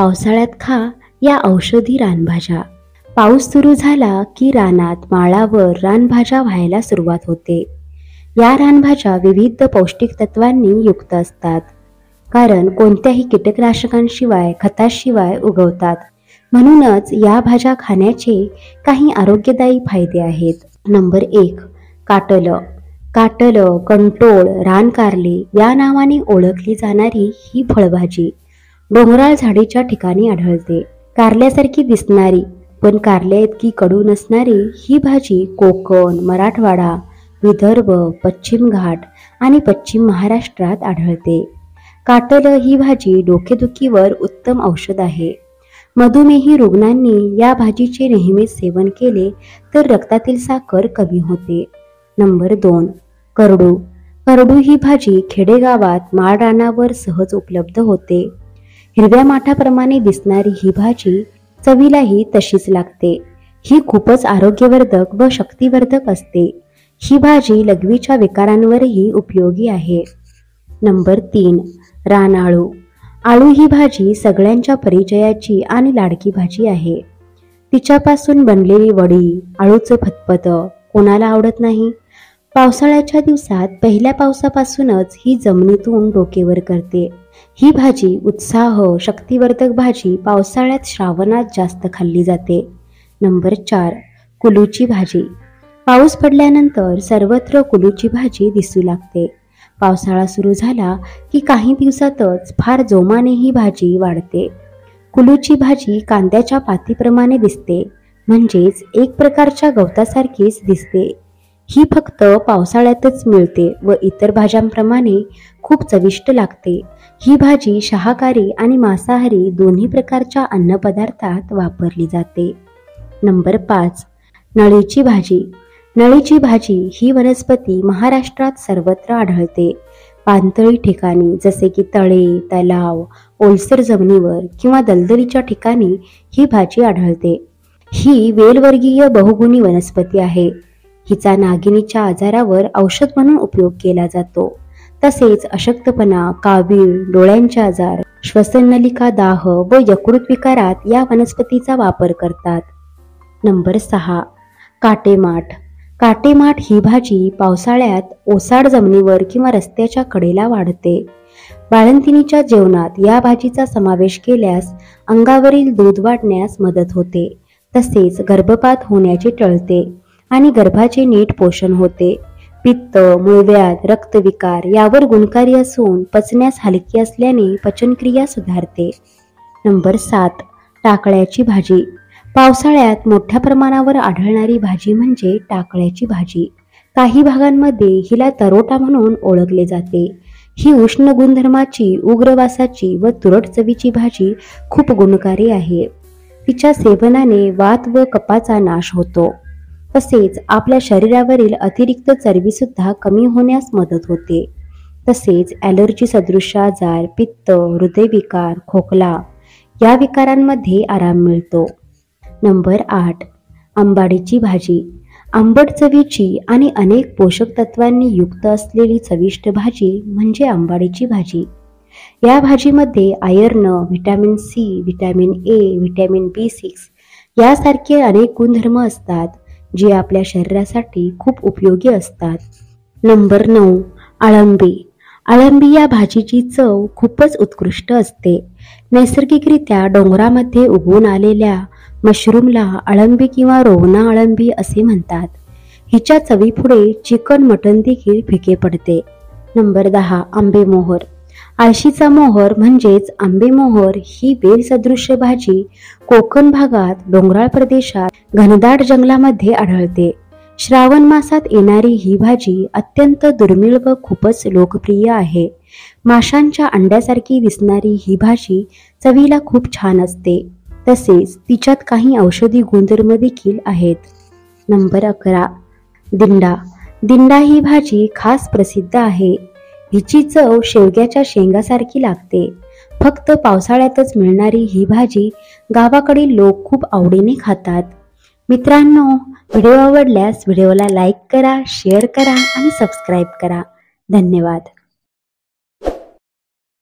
पावसाळ्यात खा या औषधी रानभाज्या। पाऊस सुरू झाला की रानात माळावर रानभाज्या व्हायला सुरुवात होते। या रानभाज्या विविध पौष्टिक तत्वांनी युक्त असतात, कारण कोणत्याही कीटकनाशकांशिवाय खताशिवाय उगवतात। म्हणूनच या भाज्या खाण्याचे काही आरोग्यदायी फायदे आहेत। नंबर 1, काटलं। काटलं, कंटोळ, रानकारले या नावाने ओळखली जाणारी ही फळभाजी डोंगराळ झाडीच्या ठिकाणी आढळते। कारल्यासारखी दिसणारी पण कारल्या इतकी कडू नसणारी ही भाजी कोकण, मराठवाडा, विदर्भ, पश्चिम घाट आणि पश्चिम महाराष्ट्रात आढळते। काटलं ही भाजी डोकेदुखीवर उत्तम औषध आहे। मधुमेही रुग्णांनी या भाजीचे नेहमीच सेवन केले तर रक्तातील साखर कमी होते। नंबर 2, करडू। करडू ही भाजी खेडेगावात माळरानावर सहज उपलब्ध होते। हिरव्या माठाप्रमाणे दिसणारी ही भाजी चवीलाही तशीच लागते। ही खूपच आरोग्यवर्धक व शक्तिवर्धक असते। ही भाजी लघवीच्या विकारांवरही उपयोगी आहे। नंबर 3, रानआळू। आळू ही भाजी सगळ्यांच्या परिचयाची आणि लाडकी भाजी आहे। तिच्यापासून बनलेली वडी, आळूचं फतफतं कोणाला आवडत नाही। पावसाळ्याच्या दिवसात पहिल्या पावसापासूनच ही जमिनीतून डोकेवर करते। ही भाजी उत्साह, शक्तिवर्धक भाजी पावसाळ्यात श्रावणात जास्त खाल्ली जाते। नंबर 4, कुलूची भाजी। पाऊस पडल्यानंतर सर्वत्र कुलूची भाजी दिसू लागते। पावसाळा सुरू झाला की काही दिवसातच फार जोमाने ही भाजी वाढते। कुलूची भाजी कांद्याच्या पातीप्रमाणे दिसते, म्हणजेच एक प्रकारच्या गवतासारखीच दिसते। ही फक्त पावसाळ्यातच मिळते व इतर भाज्यांप्रमाणे खूप चविष्ट लागते। ही भाजी शाकाहारी आणि मांसाहारी दोन्ही प्रकारच्या अन्नपदार्थात वापरली जाते। नंबर 5, नळीची भाजी। नळीची भाजी ही वनस्पती महाराष्ट्रात सर्वत्र आढळते। पाणथळी ठिकाणी जसे की तळे, तलाव, ओलसर जमिनीवर किंवा दलदलीच्या ठिकाणी ही भाजी आढळते। ही वेलवर्गीय बहुगुणी वनस्पती आहे। हिचा नागिनीच्या आजारावर औषध म्हणून उपयोग केला जातो। तसेच अशक्तपणा, कावीळ, डोळ्यांचे आजार, श्वसननलिका दाह व यकृत विकारात या वनस्पतीचा वापर करतात। नंबर 6, काटेमाठ। काटेमाठ ही भाजी पावसाळ्यात ओसाड जमिनीवर किंवा रस्त्याच्या कडेला वाढते। बाळंतिणीच्या जेवणात या भाजीचा समावेश केल्यास अंगावरील दूध वाढण्यास मदत होते। तसेच गर्भपात होण्याचे टळते आणि गर्भाचे नीट पोषण होते। पित्त, मूळव्याध, रक्तविकार यावर गुणकारी असून पचण्यास हलकी असल्याने पचनक्रिया सुधारते। नंबर 7, टाकळ्याची भाजी। पावसाळ्यात मोठ्या प्रमाणावर आढळणारी भाजी म्हणजे टाकळ्याची भाजी। काही भागांमध्ये हिला तरोटा म्हणून ओळखले जाते। ही उष्ण गुणधर्माची, उग्रवासाची व तुरट चवीची भाजी खूप गुणकारी आहे। तिच्या सेवनाने वात व कफाचा नाश होतो। तसेच आपल्या शरीरावरील अतिरिक्त चरबी सुद्धा कमी होण्यास मदत होते। तसेच ॲलर्जी सदृश आजार, पित्त, हृदयविकार, खोकला या विकारांमध्ये आराम मिळतो। नंबर 8, आंबाडीची भाजी। आंबट चवीची आणि अनेक पोषक तत्वांनी युक्त असलेली चविष्ट भाजी म्हणजे आंबाडीची भाजी। या भाजीमध्ये iron, vitamin C, vitamin A, vitamin B6 यासारखे अनेक गुणधर्म असतात, जे आपल्या शरीरासाठी खूप उपयोगी असतात। नंबर 9, अळंबी। अळंबी या भाजीची चव खूपच उत्कृष्ट असते। नैसर्गिकरित्या डोंगरामध्ये उगवून आलेल्या मशरूमला अळंबी किंवा रोवणा अळंबी असे म्हणतात। हिच्या चवीपुढे चिकन, मटण देखील फिके पडते। नंबर 10, आंबेमोहर। आळशीचा मोहर म्हणजेच आंबेमोहर ही वेल सदृश्य भाजी कोकण भागात, डोंगराळ प्रदेशात, घनदाट जंगलामध्ये आढळते। श्रावण मासात येणारी ही भाजी अत्यंत दुर्मिळ व खूपच लोकप्रिय आहे। माशांच्या अंड्यासारखी दिसणारी ही भाजी चवीला खूप छान असते। तसेच तिच्यात काही औषधी गुणधर्म देखील आहेत। नंबर 11, दिंडा। दिंडा ही भाजी खास प्रसिद्ध आहे। हिची चव शेवग्याच्या शेंगासारखी लागते। फक्त पावसाळ्यातच मिळणारी ही भाजी गावाकडील लोक खूप आवडीने खातात। मित्रांनो, व्हिडिओ आवडल्यास व्हिडिओला लाईक करा, शेअर करा आणि सबस्क्राईब करा। धन्यवाद।